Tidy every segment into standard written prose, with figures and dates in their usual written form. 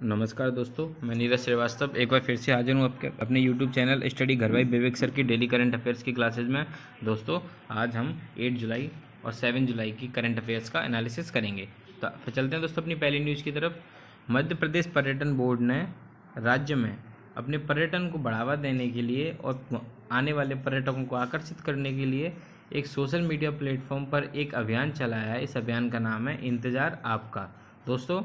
नमस्कार दोस्तों, मैं नीरज श्रीवास्तव एक बार फिर से हाजिर हूँ आपके अपने YouTube चैनल स्टडी घर भाई विवेक सर की डेली करंट अफेयर्स की क्लासेज में। दोस्तों आज हम 8 जुलाई और 7 जुलाई की करंट अफेयर्स का एनालिसिस करेंगे। तो चलते हैं दोस्तों अपनी पहली न्यूज़ की तरफ। मध्य प्रदेश पर्यटन बोर्ड ने राज्य में अपने पर्यटन को बढ़ावा देने के लिए और आने वाले पर्यटकों को आकर्षित करने के लिए एक सोशल मीडिया प्लेटफॉर्म पर एक अभियान चलाया है। इस अभियान का नाम है इंतज़ार आपका। दोस्तों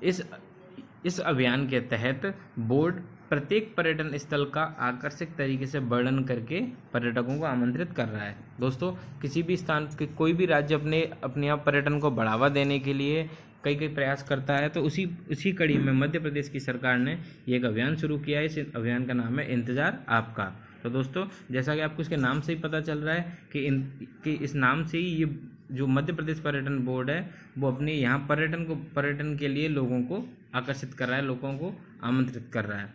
इस अभियान के तहत बोर्ड प्रत्येक पर्यटन स्थल का आकर्षक तरीके से वर्णन करके पर्यटकों को आमंत्रित कर रहा है। दोस्तों किसी भी स्थान के कोई भी राज्य अपने यहाँ पर्यटन को बढ़ावा देने के लिए कई प्रयास करता है, तो उसी कड़ी में मध्य प्रदेश की सरकार ने ये एक अभियान शुरू किया है। इस अभियान का नाम है इंतज़ार आपका। तो दोस्तों जैसा कि आपको इसके नाम से ही पता चल रहा है कि इस नाम से ही ये जो मध्य प्रदेश पर्यटन बोर्ड है वो अपने यहाँ पर्यटन के लिए लोगों को आकर्षित कर रहा है, लोगों को आमंत्रित कर रहा है।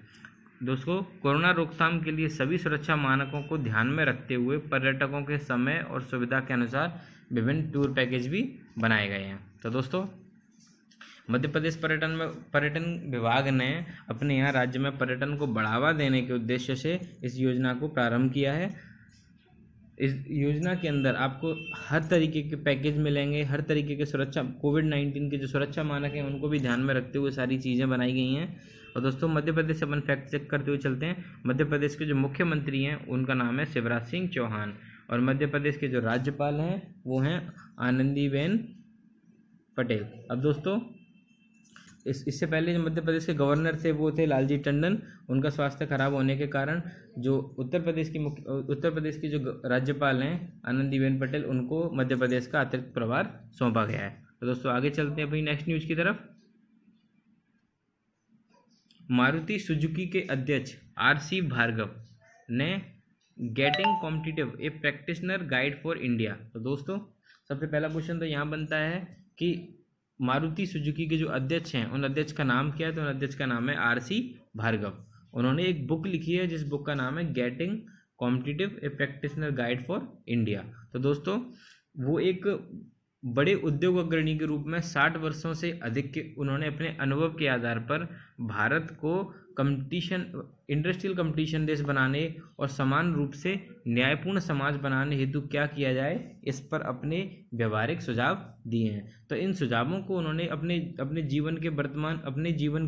दोस्तों कोरोना रोकथाम के लिए सभी सुरक्षा मानकों को ध्यान में रखते हुए पर्यटकों के समय और सुविधा के अनुसार विभिन्न टूर पैकेज भी बनाए गए हैं। तो दोस्तों मध्य प्रदेश पर्यटन विभाग ने अपने यहाँ राज्य में पर्यटन को बढ़ावा देने के उद्देश्य से इस योजना को प्रारंभ किया है। इस योजना के अंदर आपको हर तरीके के पैकेज मिलेंगे, हर तरीके के सुरक्षा कोविड-19 के जो सुरक्षा मानक हैं उनको भी ध्यान में रखते हुए सारी चीज़ें बनाई गई हैं। और दोस्तों मध्य प्रदेश से अपन फैक्ट चेक करते हुए चलते हैं। मध्य प्रदेश के जो मुख्यमंत्री हैं उनका नाम है शिवराज सिंह चौहान और मध्य प्रदेश के जो राज्यपाल हैं वो हैं आनंदीबेन पटेल। अब दोस्तों इससे पहले जो मध्य प्रदेश के गवर्नर थे वो थे लालजी टंडन। उनका स्वास्थ्य खराब होने के कारण जो उत्तर प्रदेश की जो राज्यपाल हैं आनंदीबेन पटेल, उनको मध्य प्रदेश का अतिरिक्त प्रभार सौंपा गया है। तो दोस्तों आगे चलते हैं अपनी नेक्स्ट न्यूज़ की तरफ। मारुति सुजुकी के अध्यक्ष RC भार्गव ने getting competitive A practitioner guide for India. तो दोस्तों सबसे पहला क्वेश्चन तो यहाँ बनता है कि मारुति सुजुकी के जो अध्यक्ष हैं उन अध्यक्ष का नाम क्या है। तो उन अध्यक्ष का नाम है RC भार्गव। उन्होंने एक बुक लिखी है जिस बुक का नाम है getting competitive A practitioner guide for India. तो दोस्तों वो एक बड़े उद्योग अग्रणी के रूप में 60 वर्षों से अधिक के उन्होंने अपने अनुभव के आधार पर भारत को इंडस्ट्रियल कंपटीशन देश बनाने और समान रूप से न्यायपूर्ण समाज बनाने हेतु क्या किया जाए इस पर अपने व्यवहारिक सुझाव दिए हैं। तो इन सुझावों को उन्होंने अपने जीवन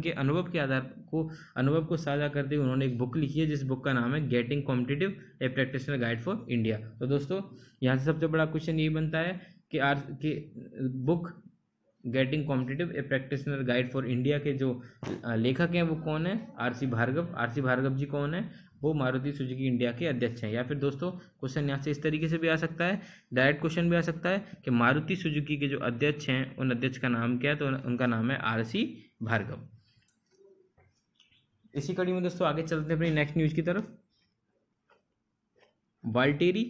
के अनुभव को साझा करते हुए उन्होंने एक बुक लिखी है जिस बुक का नाम है getting competitive A practitioner guide for India. तो दोस्तों यहाँ से सबसे बड़ा क्वेश्चन यही बनता है कि book getting competitive A practitioner guide for India के जो लेखक हैं वो कौन है? RC भार्गव जी कौन है? वो मारुति सुजुकी इंडिया के अध्यक्ष हैं। या फिर दोस्तों क्वेश्चन यहाँ से इस तरीके से भी आ सकता है, डायरेक्ट क्वेश्चन भी आ सकता है कि मारुति सुजुकी के जो अध्यक्ष हैं उन अध्यक्ष का नाम क्या है। तो उनका नाम है RC भार्गव। इसी कड़ी में दोस्तों आगे चलते हैं अपनी नेक्स्ट न्यूज़ की तरफ। वाल्टेरी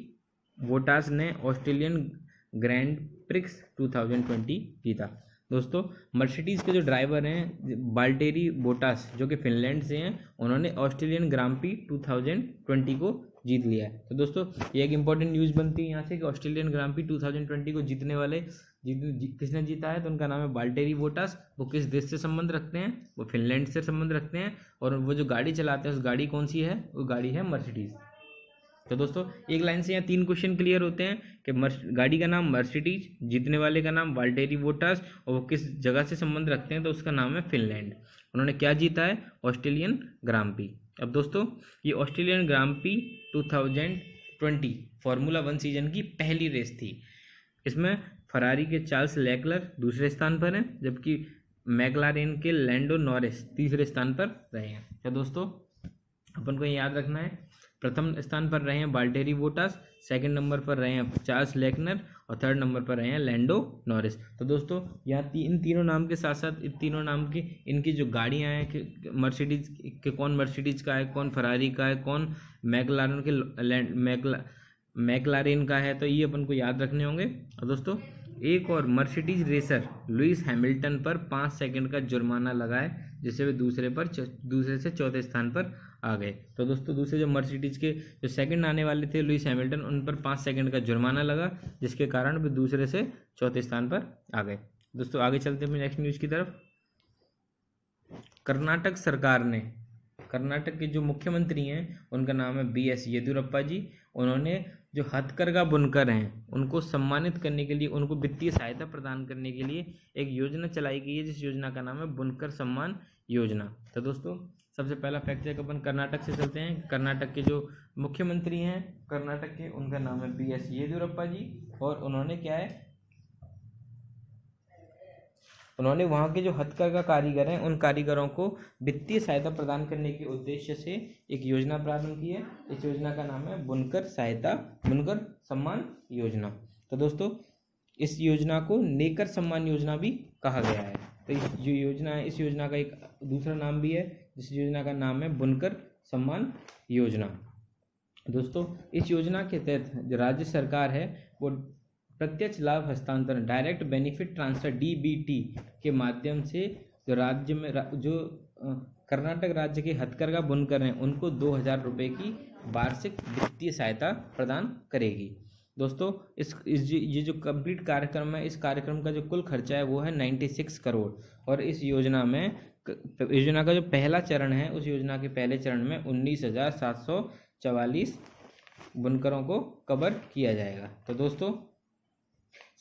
बोटास ने ऑस्ट्रेलियन ग्रैंड प्रिक्स 2020 जीता। दोस्तों मर्सिडीज़ के जो ड्राइवर हैं वाल्टेरी बोटास जो कि फिनलैंड से हैं, उन्होंने ऑस्ट्रेलियन ग्रां प्री 2020 को जीत लिया है। तो दोस्तों ये एक इंपॉर्टेंट न्यूज़ बनती है यहाँ से कि ऑस्ट्रेलियन ग्रां प्री 2020 को जीतने वाले किसने जीता है। तो उनका नाम है वाल्टेरी बोटास। वो किस देश से संबंध रखते हैं? वो फिनलैंड से संबंध रखते हैं। और वो जो गाड़ी चलाते हैं उस गाड़ी कौन सी है? वो गाड़ी है मर्सिडीज़। तो दोस्तों एक लाइन से यहाँ 3 क्वेश्चन क्लियर होते हैं कि गाड़ी का नाम मर्सिडीज, जीतने वाले का नाम वाल्टेरी बोटास और वो किस जगह से संबंध रखते हैं तो उसका नाम है फिनलैंड। उन्होंने क्या जीता है? ऑस्ट्रेलियन ग्रां प्री। अब दोस्तों ये ऑस्ट्रेलियन ग्रां प्री 2020 फार्मूला 1 सीजन की पहली रेस थी। इसमें फरारी के चार्ल्स लेक्लर दूसरे स्थान पर हैं जबकि मैकलारेन के लैंडो नॉरिस तीसरे स्थान पर रहे हैं। तो दोस्तों अपन को याद रखना है प्रथम स्थान पर रहे हैं वाल्टेरी बोटास, सेकंड नंबर पर रहे हैं चार्ल्स लेक्नर और थर्ड नंबर पर रहे हैं लैंडो नॉरिस। तो दोस्तों यहाँ इन तीनों नाम के साथ साथ इन तीनों नाम की इनकी जो गाड़ियाँ हैं कि मर्सिडीज के कौन मर्सिडीज का है, कौन फरारी का है, कौन मैकलारेन का है, तो ये अपन को याद रखने होंगे। और दोस्तों एक और मर्सिडीज रेसर लुइस हैमिल्टन पर 5 सेकंड का जुर्माना लगाए जिससे वे दूसरे से चौथे स्थान पर आ गए। तो दोस्तों दूसरे जो मर्सिडीज के जो सेकंड आने वाले थे लुइस हैमिल्टन, उन पर 5 सेकंड का जुर्माना लगा जिसके कारण वे दूसरे से चौथे स्थान पर आ गए। दोस्तों आगे चलते हैं नेक्स्ट न्यूज़ की तरफ। कर्नाटक सरकार ने, कर्नाटक के जो मुख्यमंत्री हैं उनका नाम है BS येदियुरप्पा जी। उन्होंने जो हथकरघा बुनकर हैं उनको सम्मानित करने के लिए, उनको वित्तीय सहायता प्रदान करने के लिए एक योजना चलाई गई है, जिस योजना का नाम है बुनकर सम्मान योजना। तो दोस्तों सबसे पहला फैक्ट चेक अपन कर्नाटक से चलते हैं। कर्नाटक के जो मुख्यमंत्री हैं कर्नाटक के, उनका नाम है BS येदियुरप्पा जी। और उन्होंने क्या है, उन्होंने वहाँ के जो हथकरघा कारीगर हैं उन कारीगरों को वित्तीय सहायता प्रदान करने के उद्देश्य से एक योजना प्रारंभ की है। इस योजना का नाम है बुनकर सम्मान योजना। तो दोस्तों इस योजना को नेकर सम्मान योजना भी कहा गया है। तो इस जो योजना है, इस योजना का एक दूसरा नाम भी है, जिस योजना का नाम है बुनकर सम्मान योजना। दोस्तों इस योजना के तहत जो राज्य सरकार है वो प्रत्यक्ष लाभ हस्तांतरण, डायरेक्ट बेनिफिट ट्रांसफर DBT के माध्यम से जो राज्य में जो कर्नाटक राज्य के हथकरघा बुनकर हैं उनको 2000 रुपये की वार्षिक वित्तीय सहायता प्रदान करेगी। दोस्तों ये जो कंप्लीट कार्यक्रम है, इस कार्यक्रम का जो कुल खर्चा है वो है 96 करोड़। और इस योजना का जो पहला चरण है, उस योजना के पहले चरण में 19,744 बुनकरों को कवर किया जाएगा। तो दोस्तों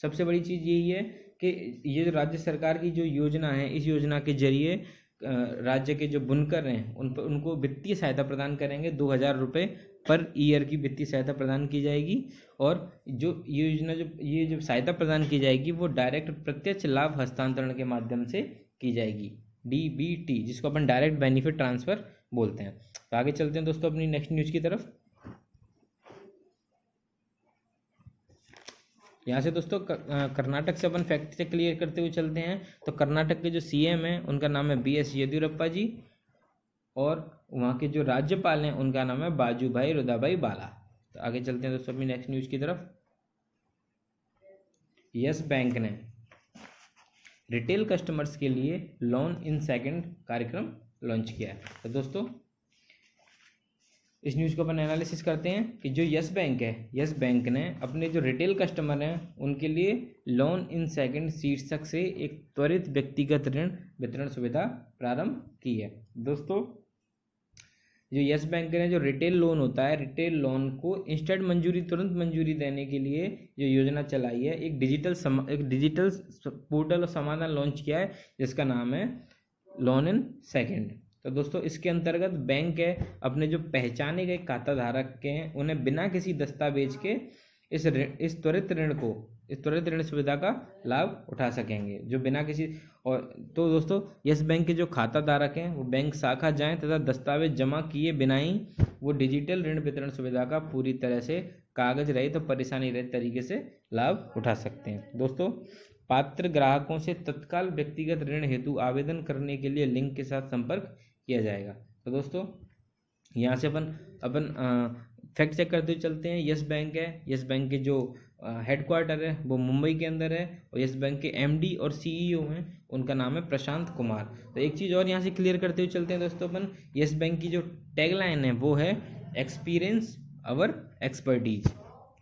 सबसे बड़ी चीज़ यही है कि ये जो राज्य सरकार की जो योजना है, इस योजना के जरिए राज्य के जो बुनकर हैं उनको वित्तीय सहायता प्रदान करेंगे। 2000 रुपये पर ईयर की वित्तीय सहायता प्रदान की जाएगी। और जो योजना ये जो सहायता प्रदान की जाएगी वो डायरेक्ट प्रत्यक्ष लाभ हस्तांतरण के माध्यम से की जाएगी, DBT, जिसको अपन डायरेक्ट बेनिफिट ट्रांसफर बोलते हैं। तो आगे चलते हैं दोस्तों अपनी नेक्स्ट न्यूज़ की तरफ। यहाँ से दोस्तों कर्नाटक से अपन फैक्ट से क्लियर करते हुए चलते हैं। तो कर्नाटक के जो CM हैं उनका नाम है BS येदियुरप्पा जी। और वहाँ के जो राज्यपाल हैं उनका नाम है बाजूभाई रुदाभाई बाला। तो आगे चलते हैं दोस्तों अपनी नेक्स्ट न्यूज़ की तरफ। यस बैंक ने रिटेल कस्टमर्स के लिए लोन इन सेकंड कार्यक्रम लॉन्च किया है। तो दोस्तों इस न्यूज़ को अपन एनालिसिस करते हैं कि जो यस बैंक है, यस बैंक ने अपने जो रिटेल कस्टमर हैं उनके लिए लोन इन सेकंड शीर्षक से एक त्वरित व्यक्तिगत ऋण वितरण सुविधा प्रारंभ की है। दोस्तों जो यस बैंक ने जो रिटेल लोन होता है, रिटेल लोन को इंस्टेंट मंजूरी, तुरंत मंजूरी देने के लिए जो योजना चलाई है, एक डिजिटल पोर्टल और समाधान लॉन्च किया है जिसका नाम है लोन इन सेकंड। तो दोस्तों इसके अंतर्गत बैंक है अपने जो पहचाने गए खाता धारक के हैं उन्हें बिना किसी दस्तावेज के इस त्वरित ऋण सुविधा का लाभ उठा सकेंगे, जो बिना किसी। और तो दोस्तों यस बैंक के जो खाता धारक हैं वो बैंक शाखा जाएं तथा दस्तावेज जमा किए बिना ही वो डिजिटल ऋण वितरण सुविधा का पूरी तरह से कागज रहित और परेशानी रहित तरीके से लाभ उठा सकते हैं। दोस्तों पात्र ग्राहकों से तत्काल व्यक्तिगत ऋण हेतु आवेदन करने के लिए लिंक के साथ संपर्क किया जाएगा। तो दोस्तों यहाँ से अपन फैक्ट चेक करते हुए चलते हैं। यस बैंक है, यस बैंक के जो हेडक्वार्टर है वो मुंबई के अंदर है। और यस बैंक के MD और CEO हैं, उनका नाम है प्रशांत कुमार। तो एक चीज़ और यहाँ से क्लियर करते हुए चलते हैं दोस्तों अपन, यस बैंक की जो टैगलाइन है वो है एक्सपीरियंस अवर एक्सपर्टीज।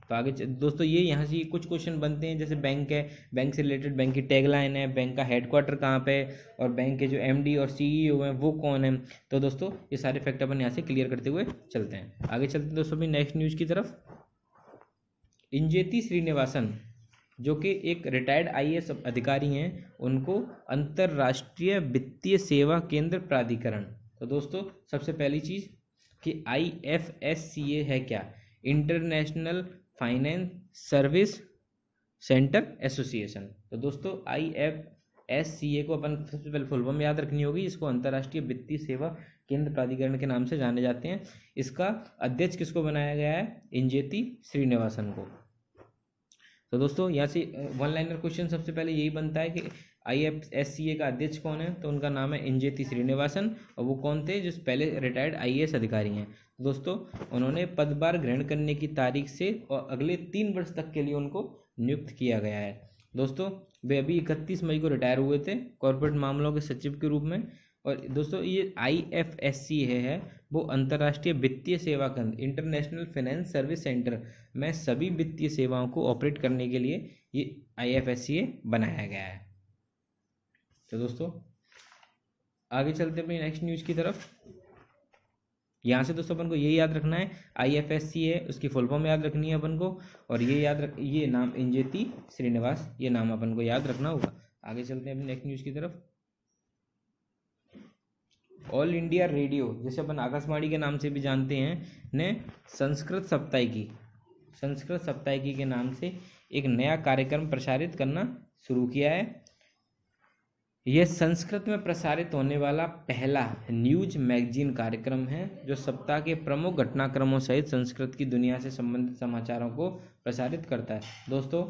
तो आगे दोस्तों ये यहाँ से कुछ क्वेश्चन बनते हैं, जैसे बैंक है, बैंक से रिलेटेड बैंक की टैगलाइन है, बैंक का हेडक्वार्टर कहाँ पे है और बैंक के जो MD और CEO हैं वो कौन है। तो दोस्तों ये सारे फैक्ट अपन यहाँ से क्लियर करते हुए चलते हैं। आगे चलते हैं दोस्तों अपनी नेक्स्ट न्यूज़ की तरफ। इंजेती श्रीनिवासन जो कि एक रिटायर्ड IAS अधिकारी हैं, उनको अंतर्राष्ट्रीय वित्तीय सेवा केंद्र प्राधिकरण। तो दोस्तों सबसे पहली चीज़ कि IFSCA है क्या, international finance service centre association. तो दोस्तों IFSCA को अपन सबसे पहले फुल फॉर्म याद रखनी होगी, इसको अंतर्राष्ट्रीय वित्तीय सेवा केंद्र प्राधिकरण के नाम से जाने जाते हैं। इसका अध्यक्ष किसको बनाया गया है, इंजेती श्रीनिवासन को। तो दोस्तों यहाँ से वन लाइनर क्वेश्चन सबसे पहले यही बनता है कि IFSCA का अध्यक्ष कौन है, तो उनका नाम है इंजेती श्रीनिवासन। और वो कौन थे, जो पहले रिटायर्ड IAS अधिकारी हैं। दोस्तों उन्होंने पदभार ग्रहण करने की तारीख से और अगले 3 वर्ष तक के लिए उनको नियुक्त किया गया है। दोस्तों वे अभी 31 मई को रिटायर हुए थे कॉर्पोरेट मामलों के सचिव के रूप में। और दोस्तों ये IFSCA है वो अंतर्राष्ट्रीय वित्तीय सेवा केंद्र, इंटरनेशनल फाइनेंस सर्विस सेंटर में सभी वित्तीय सेवाओं को ऑपरेट करने के लिए ये IFSCA बनाया गया है। तो दोस्तों आगे चलते अपनी नेक्स्ट न्यूज़ की तरफ। यहाँ से दोस्तों अपन को ये याद रखना है, IFSC है, उसकी फुल फॉर्म याद रखनी है अपन को, और ये नाम इंजेती श्रीनिवास, ये नाम अपन को याद रखना होगा। आगे चलते हैं अपनी नेक्स्ट न्यूज़ की तरफ। ऑल इंडिया रेडियो, जैसे अपन आकाशवाणी के नाम से भी जानते हैं, ने संस्कृत सप्ताहिकी के नाम से एक नया कार्यक्रम प्रसारित करना शुरू किया है। यह संस्कृत में प्रसारित होने वाला पहला न्यूज मैगजीन कार्यक्रम है जो सप्ताह के प्रमुख घटनाक्रमों सहित संस्कृत की दुनिया से संबंधित समाचारों को प्रसारित करता है। दोस्तों,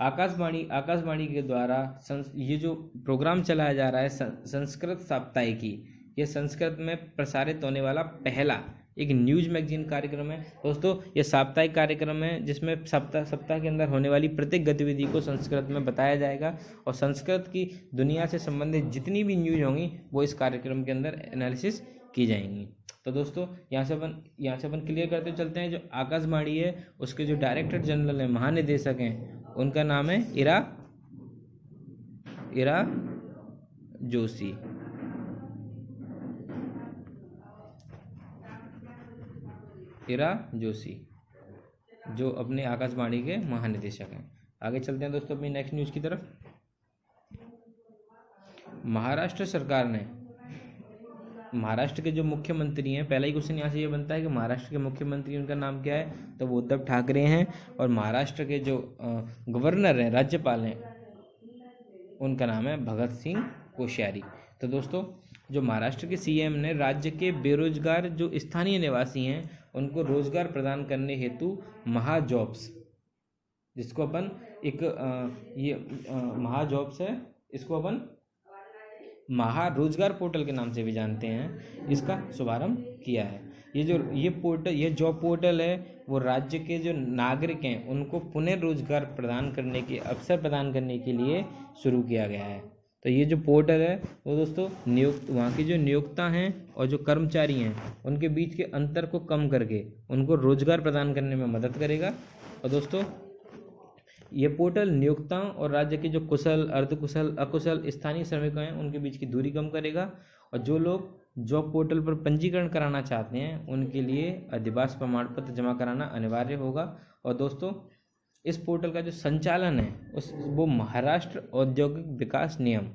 आकाशवाणी के द्वारा ये जो प्रोग्राम चलाया जा रहा है संस्कृत साप्ताहिकी, ये संस्कृत में प्रसारित होने वाला पहला एक न्यूज मैगजीन कार्यक्रम है। दोस्तों, ये साप्ताहिक कार्यक्रम है जिसमें सप्ताह के अंदर होने वाली प्रत्येक गतिविधि को संस्कृत में बताया जाएगा, और संस्कृत की दुनिया से संबंधित जितनी भी न्यूज होंगी वो इस कार्यक्रम के अंदर एनालिसिस की जाएंगी। तो दोस्तों, यहाँ से अपन क्लियर करते चलते हैं, जो आकाशवाणी है उसके जो डायरेक्टर जनरल हैं, महानिदेशक हैं, उनका नाम है इरा जोशी। जो अपने आकाशवाणी के महानिदेशक हैं। आगे चलते हैं दोस्तों अपनी नेक्स्ट न्यूज़ की तरफ। महाराष्ट्र सरकार ने, महाराष्ट्र के जो मुख्यमंत्री हैं, पहला ही क्वेश्चन यहाँ से ये बनता है कि महाराष्ट्र के मुख्यमंत्री उनका नाम क्या है, तो वो उद्धव ठाकरे हैं। और महाराष्ट्र के जो गवर्नर हैं, राज्यपाल हैं, उनका नाम है भगत सिंह कोश्यारी। तो दोस्तों, जो महाराष्ट्र के CM ने राज्य के बेरोजगार जो स्थानीय निवासी हैं उनको रोजगार प्रदान करने हेतु महाजॉब्स, जिसको अपन महाजॉब्स है, इसको अपन महारोजगार पोर्टल के नाम से भी जानते हैं, इसका शुभारंभ किया है। ये जॉब पोर्टल है वो राज्य के जो नागरिक हैं उनको पुनः रोजगार प्रदान करने के अवसर प्रदान करने के लिए शुरू किया गया है। तो ये जो पोर्टल है वो दोस्तों वहाँ की जो नियोक्ता हैं और जो कर्मचारी हैं उनके बीच के अंतर को कम करके उनको रोजगार प्रदान करने में मदद करेगा। और दोस्तों, ये पोर्टल नियोक्ताओं और राज्य के जो कुशल, अर्धकुशल, अकुशल स्थानीय श्रमिकों हैं उनके बीच की दूरी कम करेगा। और जो लोग जॉब पोर्टल पर पंजीकरण कराना चाहते हैं उनके लिए अधिवास प्रमाण पत्र जमा कराना अनिवार्य होगा। और दोस्तों, इस पोर्टल का जो संचालन है वो महाराष्ट्र औद्योगिक विकास निगम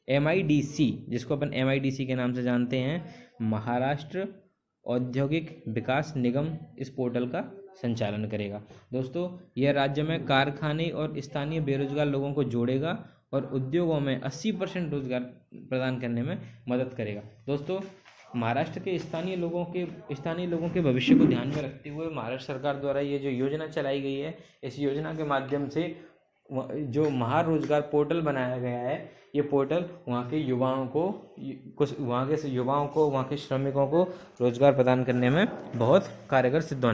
MIDC, जिसको अपन MIDC के नाम से जानते हैं, महाराष्ट्र औद्योगिक विकास निगम इस पोर्टल का संचालन करेगा। दोस्तों, यह राज्य में कारखाने और स्थानीय बेरोजगार लोगों को जोड़ेगा और उद्योगों में 80% रोजगार प्रदान करने में मदद करेगा। दोस्तों, महाराष्ट्र के स्थानीय लोगों के भविष्य को ध्यान में रखते हुए महाराष्ट्र सरकार द्वारा ये जो योजना चलाई गई है, इस योजना के माध्यम से जो महारोजगार पोर्टल बनाया गया है, ये पोर्टल वहाँ के युवाओं को, वहाँ के श्रमिकों को रोजगार प्रदान करने में बहुत कारगर सिद्ध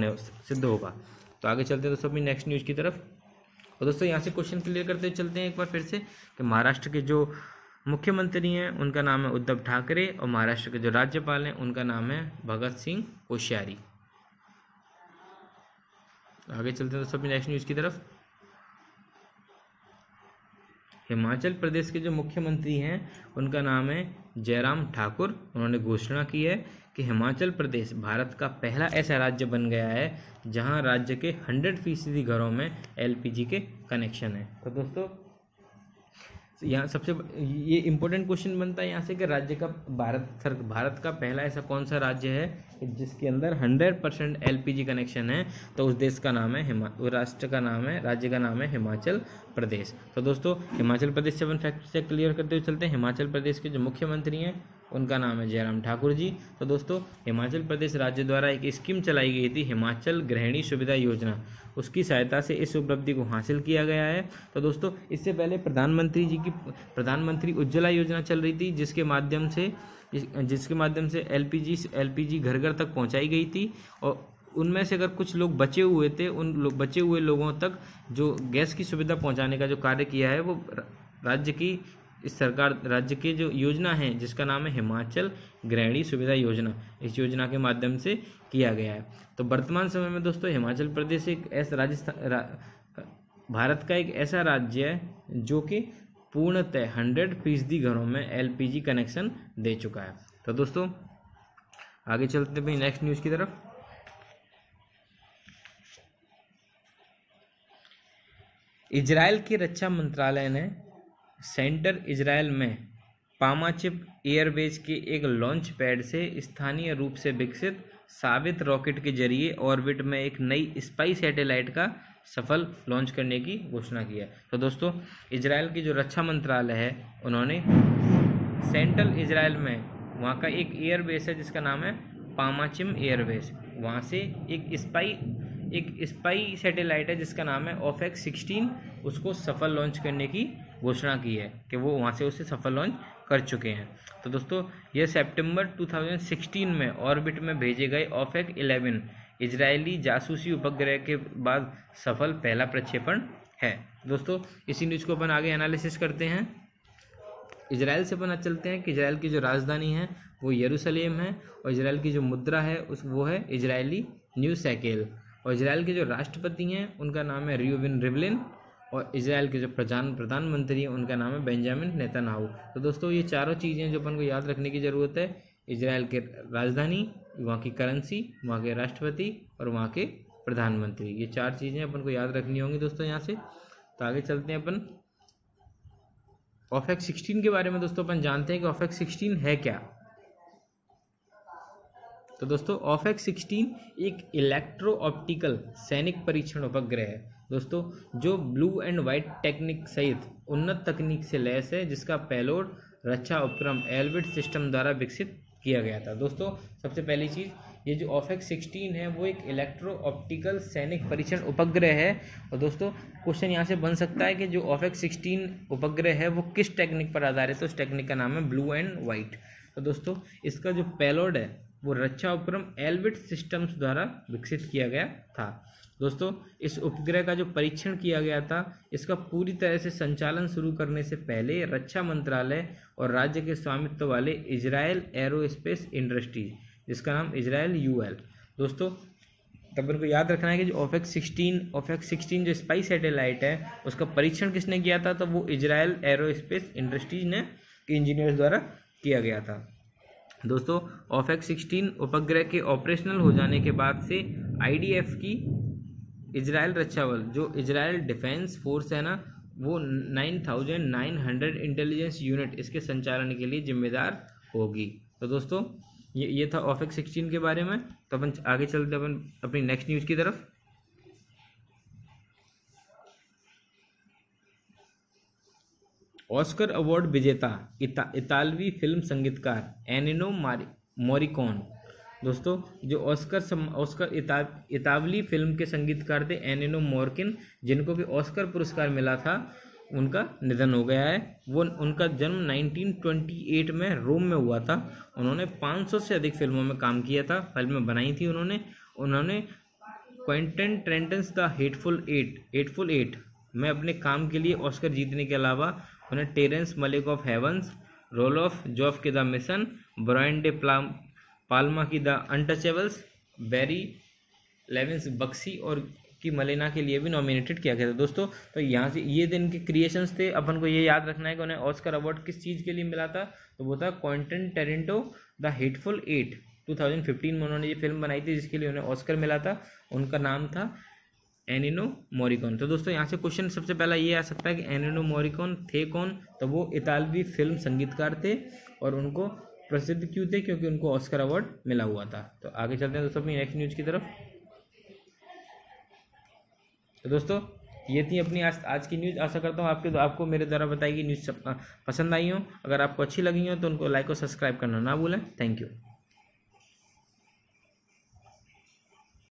होगा। तो आगे चलते हैं दोस्तों अपनी नेक्स्ट न्यूज़ की तरफ। और दोस्तों, यहाँ से क्वेश्चन क्लियर करते चलते हैं एक बार फिर से कि महाराष्ट्र के जो मुख्यमंत्री हैं उनका नाम है उद्धव ठाकरे, और महाराष्ट्र के जो राज्यपाल हैं उनका नाम है भगत सिंह कोश्यारी। आगे चलते हैं दोस्तों अपनी नेक्स्ट न्यूज़ की तरफ। हिमाचल प्रदेश के जो मुख्यमंत्री हैं उनका नाम है जयराम ठाकुर। उन्होंने घोषणा की है कि हिमाचल प्रदेश भारत का पहला ऐसा राज्य बन गया है जहां राज्य के 100% घरों में LPG के कनेक्शन है। तो दोस्तों, यहाँ सबसे ये इम्पोर्टेंट क्वेश्चन बनता है यहाँ से कि भारत का पहला ऐसा कौन सा राज्य है जिसके अंदर 100% LPG कनेक्शन है। तो उस देश का नाम है राज्य का नाम है हिमाचल प्रदेश। तो दोस्तों, हिमाचल प्रदेश से अपन फैक्ट से क्लियर करते हुए चलते हैं। हिमाचल प्रदेश के जो मुख्यमंत्री हैं उनका नाम है जयराम ठाकुर जी। तो दोस्तों, हिमाचल प्रदेश राज्य द्वारा एक स्कीम चलाई गई थी, हिमाचल गृहिणी सुविधा योजना, उसकी सहायता से इस उपलब्धि को हासिल किया गया है। तो दोस्तों, इससे पहले प्रधानमंत्री उज्ज्वला योजना चल रही थी, जिसके माध्यम से LPG घर घर तक पहुंचाई गई थी। और उनमें से अगर कुछ लोग बचे हुए थे, बचे हुए लोगों तक जो गैस की सुविधा पहुंचाने का जो कार्य किया है वो राज्य की जो योजना है जिसका नाम है हिमाचल गृहिणी सुविधा योजना, इस योजना के माध्यम से किया गया है। तो वर्तमान समय में दोस्तों, हिमाचल प्रदेश एक ऐसा भारत का एक ऐसा राज्य है जो कि पूर्णतः 100% घरों में LPG कनेक्शन दे चुका है। तो दोस्तों आगे चलते हैं नेक्स्ट न्यूज़ की तरफ। इजराइल के रक्षा मंत्रालय ने सेंटर इजराइल में पामाचिप एयरबेस के एक लॉन्च पैड से स्थानीय रूप से विकसित साबित रॉकेट के जरिए ऑर्बिट में एक नई स्पाई सैटेलाइट का सफल लॉन्च करने की घोषणा की है। तो दोस्तों इजराइल की जो रक्षा मंत्रालय है उन्होंने सेंट्रल इजराइल में वहाँ का एक एयरबेस है जिसका नाम है पामाचिम एयरबेस, वहाँ से एक स्पाई सैटेलाइट है जिसका नाम है OFAC-16, उसको सफल लॉन्च करने की घोषणा की है कि वो वहाँ से उसे सफल लॉन्च कर चुके हैं। तो दोस्तों यह सितंबर 2016 में ऑर्बिट में भेजे गए OFAC-11 इजरायली जासूसी उपग्रह के बाद सफल पहला प्रक्षेपण है। दोस्तों इसी न्यूज़ को अपन आगे एनालिसिस करते हैं। इजराइल से पता चलते हैं कि इजराइल की जो राजधानी है वो यरूशलेम है और इजराइल की जो मुद्रा है वो है इजरायली न्यू शेकेल, और इजराइल के जो राष्ट्रपति हैं उनका नाम है रियूविन रिवलिन, और इजराइल के जो प्रधानमंत्री हैं उनका नाम है बेंजामिन नेतन्याहू। तो दोस्तों ये चारों चीज़ें जो अपन को याद रखने की ज़रूरत है, इजराइल के राजधानी, वहाँ की करेंसी, वहाँ के राष्ट्रपति और वहाँ के प्रधानमंत्री, ये चार चीज़ें अपन को याद रखनी होंगी दोस्तों यहाँ से। तो आगे चलते हैं अपन OFAC-16 के बारे में। दोस्तों अपन जानते हैं कि OFAC-16 है क्या। तो दोस्तों OFAC-16 एक इलेक्ट्रो ऑप्टिकल सैनिक परीक्षण उपग्रह है दोस्तों, जो ब्लू एंड वाइट टेक्निक सहित उन्नत तकनीक से लैस है, जिसका पेलोड रक्षा उपक्रम एल्बिट सिस्टम द्वारा विकसित किया गया था। दोस्तों सबसे पहली चीज़, ये जो OFAC-16 है वो एक इलेक्ट्रो ऑप्टिकल सैनिक परीक्षण उपग्रह है। और दोस्तों क्वेश्चन यहाँ से बन सकता है कि जो OFAC-16 उपग्रह है वो किस टेक्निक पर आधारित है, तो उस टेक्निक का नाम है ब्लू एंड वाइट। तो दोस्तों इसका जो पेलोड है वो रक्षा उपक्रम एल्बिट सिस्टम्स द्वारा विकसित किया गया था। दोस्तों इस उपग्रह का जो परीक्षण किया गया था, इसका पूरी तरह से संचालन शुरू करने से पहले रक्षा मंत्रालय और राज्य के स्वामित्व वाले इजराइल एरोस्पेस इंडस्ट्रीज, जिसका नाम इजराइल UL। दोस्तों तब इनको याद रखना है कि जो OFAC-16 जो स्पाई सैटेलाइट है उसका परीक्षण किसने किया था, तो वो इजराइल एरोस्पेस इंडस्ट्रीज ने इंजीनियर्स द्वारा किया गया था। दोस्तों OFAC-16 उपग्रह के ऑपरेशनल हो जाने के बाद से IDF की इजराइल रक्षा बल, जो इजराइल डिफेंस फोर्स है ना, वो 9900 इंटेलिजेंस यूनिट इसके संचालन के लिए जिम्मेदार होगी। तो दोस्तों ये था OFAC-16 के बारे में। तो अपन आगे चलते अपन अपनी नेक्स्ट न्यूज़ की तरफ। ऑस्कर अवार्ड विजेता इतालवी फिल्म संगीतकार एनिनो मोरिकोन। दोस्तों जो ऑस्कर इतालवी फिल्म के संगीतकार थे एनिनो मोरिकोन, जिनको कि ऑस्कर पुरस्कार मिला था, उनका निधन हो गया है। वो उनका जन्म 1928 में रोम में हुआ था। उन्होंने 500 से अधिक फिल्मों में काम किया था, फिल्में बनाई थी उन्होंने Quentin Tarantino the Hateful Eight में अपने काम के लिए ऑस्कर जीतने के अलावा उन्हें टेरेंस मलिक ऑफ हेवंस, रोलोफ जॉफ के the Mission, Brian De Palma की the Untouchables, Barry Levinson Bugsy और की मलेना के लिए भी नॉमिनेटेड किया गया था। दोस्तों तो यहाँ से ये दिन के क्रिएशंस थे। अपन को ये याद रखना है कि उन्हें ऑस्कर अवार्ड किस चीज़ के लिए मिला था, तो वो था Quentin Tarantino the Hateful Eight. 2015 में उन्होंने ये फिल्म बनाई थी जिसके लिए उन्हें ऑस्कर मिला था। उनका नाम था एनिनो मोरिकोन। तो दोस्तों यहाँ से क्वेश्चन सबसे पहला ये आ सकता है कि एनिनो मोरिकोन थे कौन, तो वो इतालवी फिल्म संगीतकार थे और उनको प्रसिद्ध क्यों थे, क्योंकि उनको ऑस्कर अवार्ड मिला हुआ था। तो आगे चलते हैं दोस्तों अपनी नेक्स्ट न्यूज़ की तरफ। तो दोस्तों ये थी अपनी आज की न्यूज़। आशा करता हूँ आपको मेरे द्वारा बताई गई न्यूज़ पसंद आई हो। अगर आपको अच्छी लगी हो तो उनको लाइक और सब्सक्राइब करना ना भूलें। Thank you.